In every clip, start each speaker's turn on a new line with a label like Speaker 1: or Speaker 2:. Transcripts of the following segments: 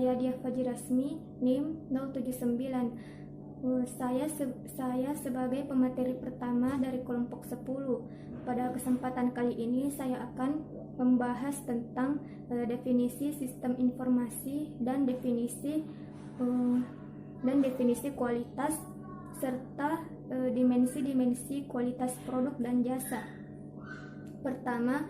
Speaker 1: saya Dia Fajirasmi, NIM 079. Saya sebagai pemateri pertama dari kelompok 10. Pada kesempatan kali ini saya akan membahas tentang definisi sistem informasi dan definisi kualitas serta dimensi-dimensi kualitas produk dan jasa. Pertama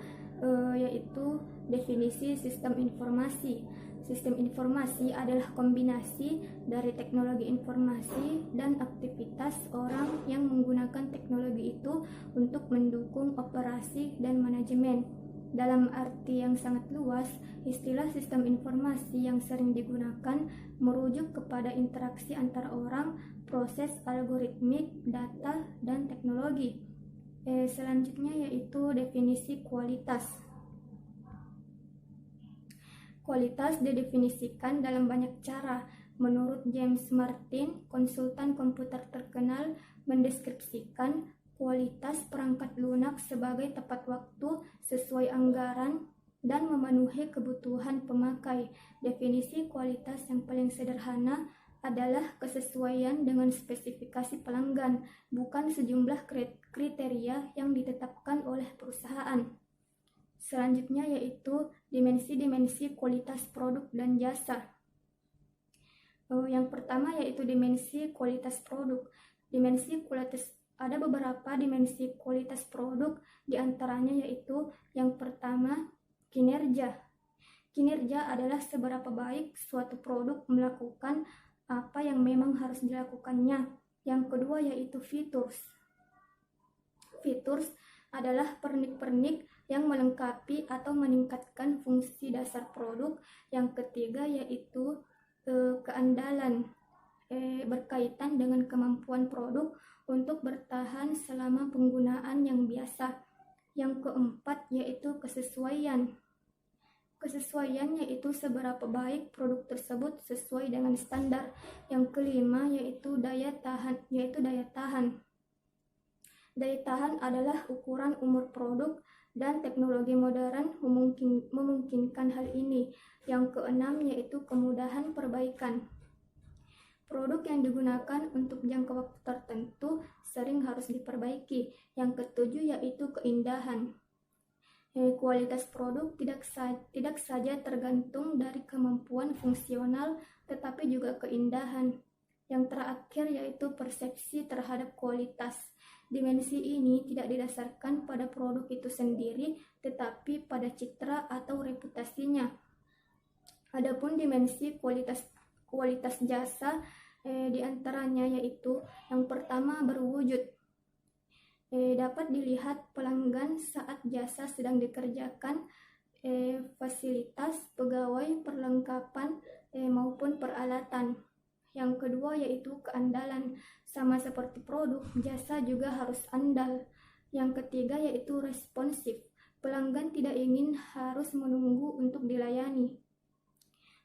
Speaker 1: yaitu definisi sistem informasi. Sistem informasi adalah kombinasi dari teknologi informasi dan aktivitas orang yang menggunakan teknologi itu untuk mendukung operasi dan manajemen. Dalam arti yang sangat luas, istilah sistem informasi yang sering digunakan merujuk kepada interaksi antara orang, proses algoritmik, data, dan teknologi. Selanjutnya yaitu definisi kualitas. Kualitas didefinisikan dalam banyak cara. Menurut James Martin, konsultan komputer terkenal, mendeskripsikan kualitas perangkat lunak sebagai tepat waktu, sesuai anggaran, dan memenuhi kebutuhan pemakai. Definisi kualitas yang paling sederhana adalah kesesuaian dengan spesifikasi pelanggan, bukan sejumlah kriteria yang ditetapkan oleh perusahaan. Selanjutnya yaitu dimensi-dimensi kualitas produk dan jasa. Yang pertama yaitu dimensi kualitas produk. Ada beberapa dimensi kualitas produk, diantaranya yaitu yang pertama kinerja. Kinerja adalah seberapa baik suatu produk melakukan apa yang memang harus dilakukannya. Yang kedua yaitu features. Features adalah pernik-pernik yang melengkapi atau meningkatkan fungsi dasar produk. Yang ketiga yaitu keandalan, berkaitan dengan kemampuan produk untuk bertahan selama penggunaan yang biasa. Yang keempat yaitu kesesuaian. Kesesuaian yaitu seberapa baik produk tersebut sesuai dengan standar. Yang kelima yaitu daya tahan. Daya tahan adalah ukuran umur produk dan teknologi modern memungkinkan hal ini. Yang keenam yaitu kemudahan perbaikan. Produk yang digunakan untuk jangka waktu tertentu sering harus diperbaiki. Yang ketujuh yaitu keindahan. Kualitas produk tidak saja tergantung dari kemampuan fungsional, tetapi juga keindahan. Yang terakhir yaitu persepsi terhadap kualitas. Dimensi ini tidak didasarkan pada produk itu sendiri, tetapi pada citra atau reputasinya. Adapun dimensi kualitas jasa, diantaranya yaitu yang pertama berwujud. Dapat dilihat pelanggan saat jasa sedang dikerjakan, fasilitas, pegawai, perlengkapan, maupun peralatan. Yang kedua yaitu keandalan. Sama seperti produk, jasa juga harus andal. Yang ketiga yaitu responsif. Pelanggan tidak ingin harus menunggu untuk dilayani.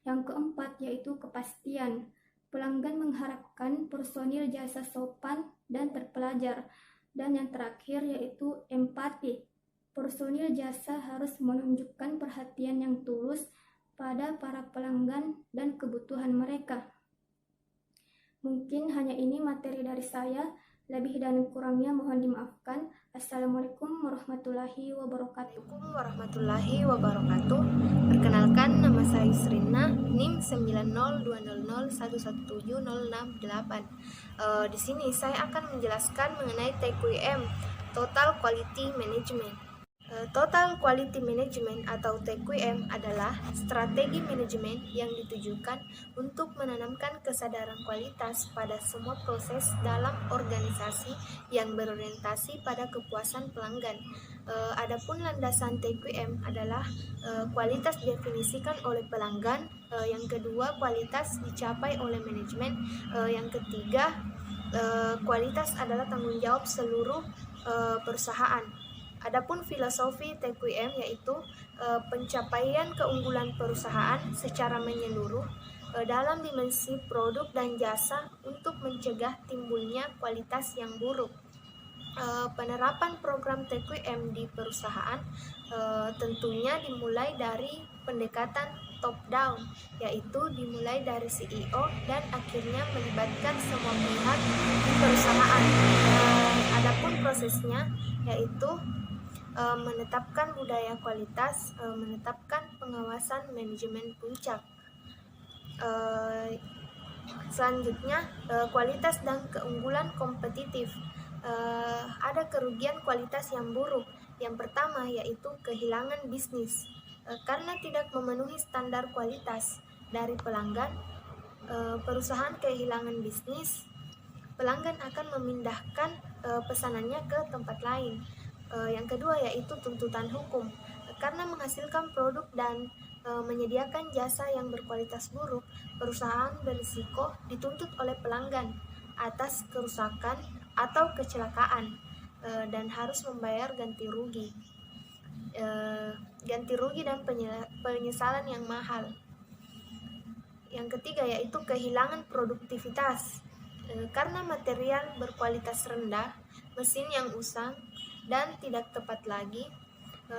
Speaker 1: Yang keempat yaitu kepastian. Pelanggan mengharapkan personil jasa sopan dan terpelajar. Dan yang terakhir yaitu empati. Personil jasa harus menunjukkan perhatian yang tulus pada para pelanggan dan kebutuhan mereka. Mungkin hanya ini materi dari saya. Lebih dan kurangnya mohon dimaafkan. Assalamualaikum warahmatullahi wabarakatuh.
Speaker 2: Perkenalkan, nama saya Yusrina, NIM 90200117068. Di sini saya akan menjelaskan mengenai TQM, Total Quality Management. Total Quality Management atau TQM adalah strategi manajemen yang ditujukan untuk menanamkan kesadaran kualitas pada semua proses dalam organisasi yang berorientasi pada kepuasan pelanggan. Adapun landasan TQM adalah kualitas didefinisikan oleh pelanggan, yang kedua kualitas dicapai oleh manajemen, yang ketiga kualitas adalah tanggung jawab seluruh perusahaan. Adapun filosofi TQM yaitu pencapaian keunggulan perusahaan secara menyeluruh dalam dimensi produk dan jasa untuk mencegah timbulnya kualitas yang buruk. Penerapan program TQM di perusahaan tentunya dimulai dari pendekatan top down, yaitu dimulai dari CEO dan akhirnya melibatkan semua pihak di perusahaan. Adapun prosesnya yaitu menetapkan budaya kualitas, menetapkan pengawasan manajemen puncak. Selanjutnya, kualitas dan keunggulan kompetitif. Ada kerugian kualitas yang buruk. Yang pertama yaitu kehilangan bisnis. Karena tidak memenuhi standar kualitas dari pelanggan, perusahaan kehilangan bisnis. Pelanggan akan memindahkan pesanannya ke tempat lain. Yang kedua yaitu tuntutan hukum. Karena menghasilkan produk dan menyediakan jasa yang berkualitas buruk, perusahaan berisiko dituntut oleh pelanggan atas kerusakan atau kecelakaan dan harus membayar ganti rugi dan penyesalan yang mahal. Yang ketiga yaitu kehilangan produktivitas. Karena material berkualitas rendah, mesin yang usang dan tidak tepat lagi,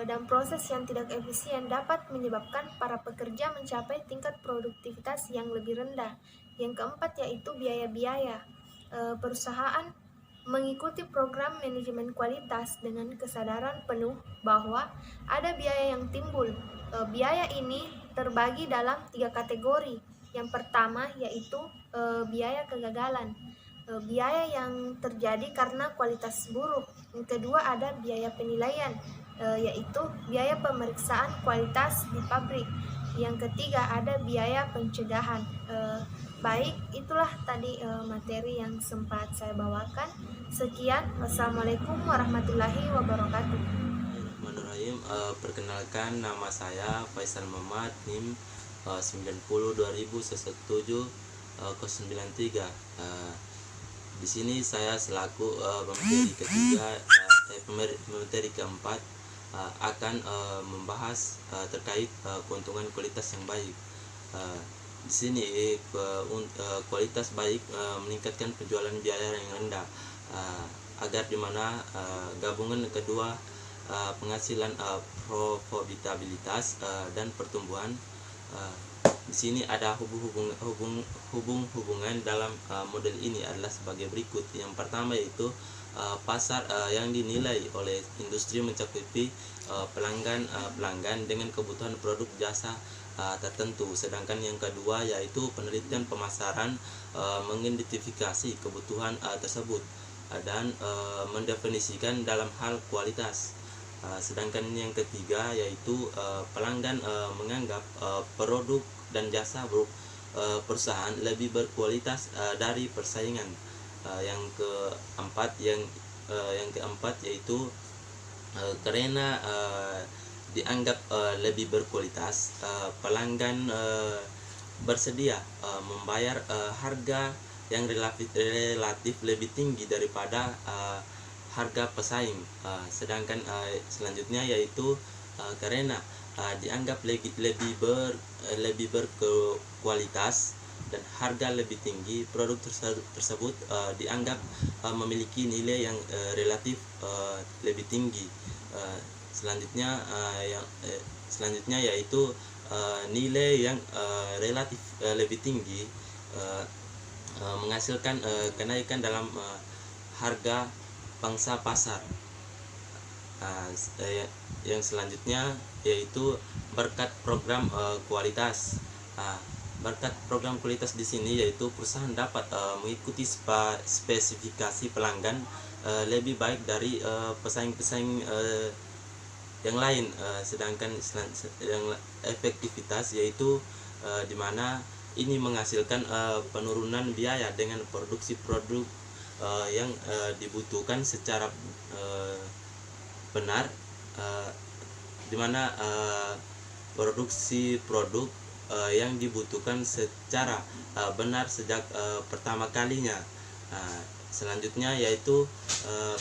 Speaker 2: dan proses yang tidak efisien dapat menyebabkan para pekerja mencapai tingkat produktivitas yang lebih rendah. Yang keempat yaitu biaya-biaya. Perusahaan mengikuti program manajemen kualitas dengan kesadaran penuh bahwa ada biaya yang timbul. Biaya ini terbagi dalam 3 kategori. Yang pertama yaitu biaya kegagalan, biaya yang terjadi karena kualitas buruk. Yang kedua ada biaya penilaian, yaitu biaya pemeriksaan kualitas di pabrik. Yang ketiga ada biaya pencegahan. Baik, itulah tadi materi yang sempat saya bawakan. Sekian, wassalamualaikum warahmatullahi wabarakatuh.
Speaker 3: Bismillahirrahmanirrahim. Perkenalkan, nama saya Faisal Muhammad, NIM 90.2017 Di sini saya selaku pemateri keempat akan membahas terkait keuntungan kualitas yang baik. Di sini kualitas baik meningkatkan penjualan biaya yang rendah, agar dimana gabungan kedua penghasilan, profitabilitas dan pertumbuhan. Di sini ada hubungan dalam model ini adalah sebagai berikut. Yang pertama yaitu pasar yang dinilai oleh industri mencakupi pelanggan dengan kebutuhan produk jasa tertentu. Sedangkan yang kedua yaitu penelitian pemasaran mengidentifikasi kebutuhan tersebut dan mendefinisikan dalam hal kualitas. Sedangkan yang ketiga yaitu pelanggan menganggap produk dan jasa perusahaan lebih berkualitas dari persaingan. Yang keempat yaitu karena dianggap lebih berkualitas, pelanggan bersedia membayar harga yang relatif lebih tinggi daripada harga pesaing. Sedangkan selanjutnya yaitu karena dianggap lebih berkualitas dan harga lebih tinggi, produk tersebut dianggap memiliki nilai yang relatif lebih tinggi. Selanjutnya yaitu nilai yang relatif lebih tinggi menghasilkan kenaikan dalam harga pangsa pasar. Yang selanjutnya yaitu berkat program kualitas. Berkat program kualitas di sini yaitu perusahaan dapat mengikuti spesifikasi pelanggan lebih baik dari pesaing-pesaing yang lain. Sedangkan yang efektivitas yaitu di mana ini menghasilkan penurunan biaya dengan produksi produk yang dibutuhkan secara benar, di mana produksi produk yang dibutuhkan secara benar sejak pertama kalinya. Selanjutnya yaitu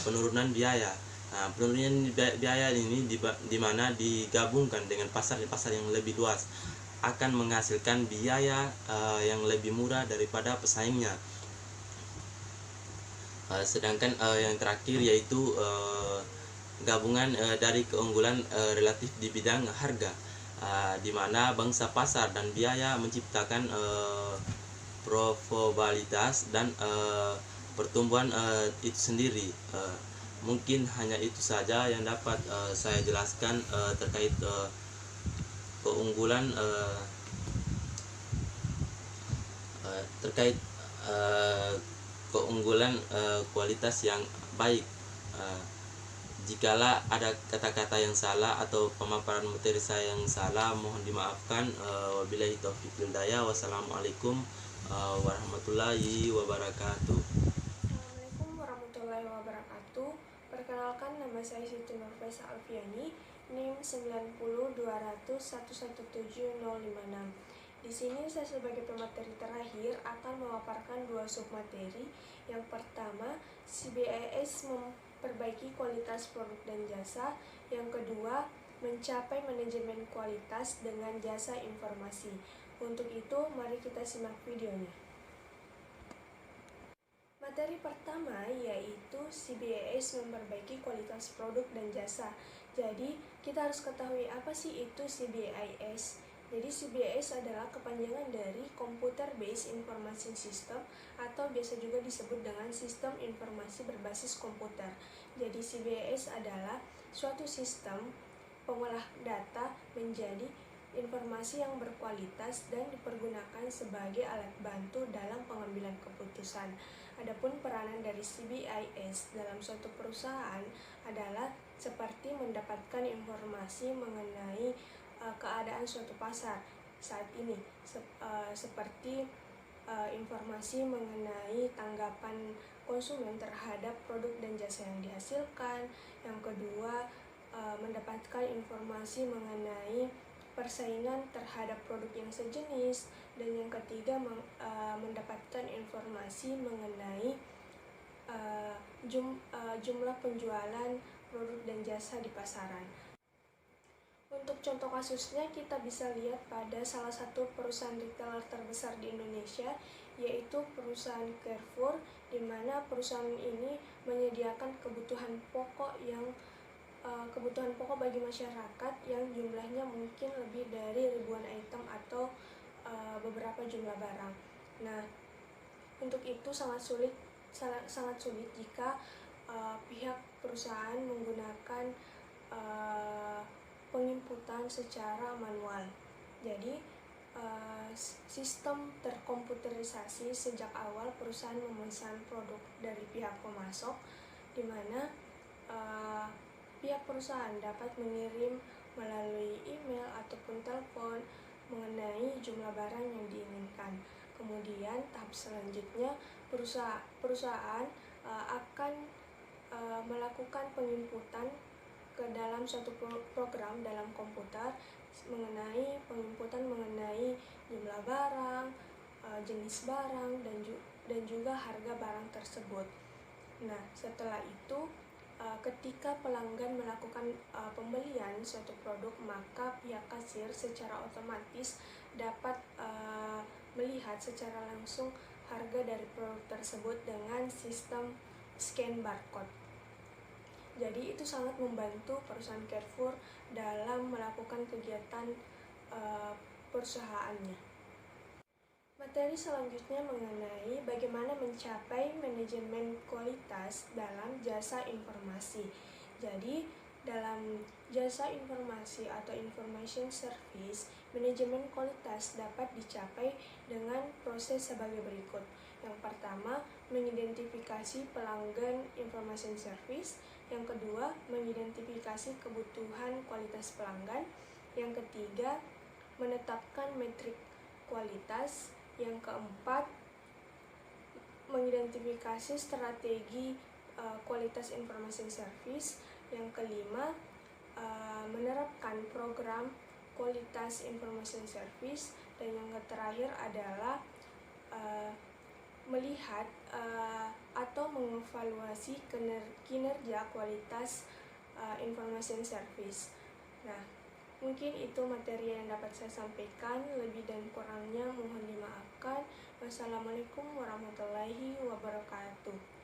Speaker 3: penurunan biaya. Penurunan biaya ini di mana digabungkan dengan pasar yang lebih luas akan menghasilkan biaya yang lebih murah daripada pesaingnya. Sedangkan yang terakhir yaitu gabungan dari keunggulan relatif di bidang harga. di mana bangsa pasar dan biaya menciptakan probabilitas dan pertumbuhan itu sendiri. Mungkin hanya itu saja yang dapat saya jelaskan terkait keunggulan terkait keunggulan kualitas yang baik. Jikalau ada kata-kata yang salah atau pemaparan materi saya yang salah, mohon dimaafkan. Wabillahi taufiq wal hidayah. Wassalamualaikum warahmatullahi wabarakatuh.
Speaker 4: Assalamualaikum warahmatullahi wabarakatuh. Perkenalkan, nama saya Siti Nurfaisa Alfiani, NIM 90200117056. Di sini saya sebagai pemateri terakhir akan memaparkan dua submateri. Yang pertama, CBIS memperbaiki kualitas produk dan jasa. Yang kedua, mencapai manajemen kualitas dengan jasa informasi. Untuk itu, mari kita simak videonya. Materi pertama yaitu CBIS memperbaiki kualitas produk dan jasa. Jadi, kita harus ketahui apa sih itu CBIS. Jadi, CBIS adalah kepanjangan dari Computer Based Information System atau biasa juga disebut dengan Sistem Informasi Berbasis Komputer. Jadi, CBIS adalah suatu sistem pengolah data menjadi informasi yang berkualitas dan dipergunakan sebagai alat bantu dalam pengambilan keputusan. Adapun peranan dari CBIS dalam suatu perusahaan adalah seperti mendapatkan informasi mengenai keadaan suatu pasar saat ini, seperti informasi mengenai tanggapan konsumen terhadap produk dan jasa yang dihasilkan. Yang kedua, mendapatkan informasi mengenai persaingan terhadap produk yang sejenis, dan yang ketiga mendapatkan informasi mengenai jumlah penjualan produk dan jasa di pasaran. Untuk contoh kasusnya kita bisa lihat pada salah satu perusahaan retailer terbesar di Indonesia, yaitu perusahaan Carrefour, di mana perusahaan ini menyediakan kebutuhan pokok bagi masyarakat yang jumlahnya mungkin lebih dari ribuan item atau beberapa jumlah barang. Nah, untuk itu sangat sulit jika pihak perusahaan menggunakan penginputan secara manual. Jadi, sistem terkomputerisasi sejak awal perusahaan memesan produk dari pihak pemasok, di mana pihak perusahaan dapat mengirim melalui email ataupun telepon mengenai jumlah barang yang diinginkan. Kemudian tahap selanjutnya perusahaan akan melakukan penginputan ke dalam suatu program dalam komputer mengenai jumlah barang, jenis barang, dan juga harga barang tersebut. Nah, setelah itu ketika pelanggan melakukan pembelian suatu produk, maka pihak kasir secara otomatis dapat melihat secara langsung harga dari produk tersebut dengan sistem scan barcode. Jadi itu sangat membantu perusahaan Carrefour dalam melakukan kegiatan perusahaannya. Materi selanjutnya mengenai bagaimana mencapai manajemen kualitas dalam jasa informasi. Jadi, dalam jasa informasi atau information service, manajemen kualitas dapat dicapai dengan proses sebagai berikut. Yang pertama, mengidentifikasi pelanggan information service. Yang kedua, mengidentifikasi kebutuhan kualitas pelanggan. Yang ketiga, menetapkan metrik kualitas. Yang keempat, mengidentifikasi strategi kualitas information service. Yang kelima, menerapkan program kualitas information service. Dan yang terakhir adalah melihat atau mengevaluasi kinerja kualitas information service. Nah, mungkin itu materi yang dapat saya sampaikan. Lebih dan kurangnya mohon dimaafkan. Wassalamualaikum warahmatullahi wabarakatuh.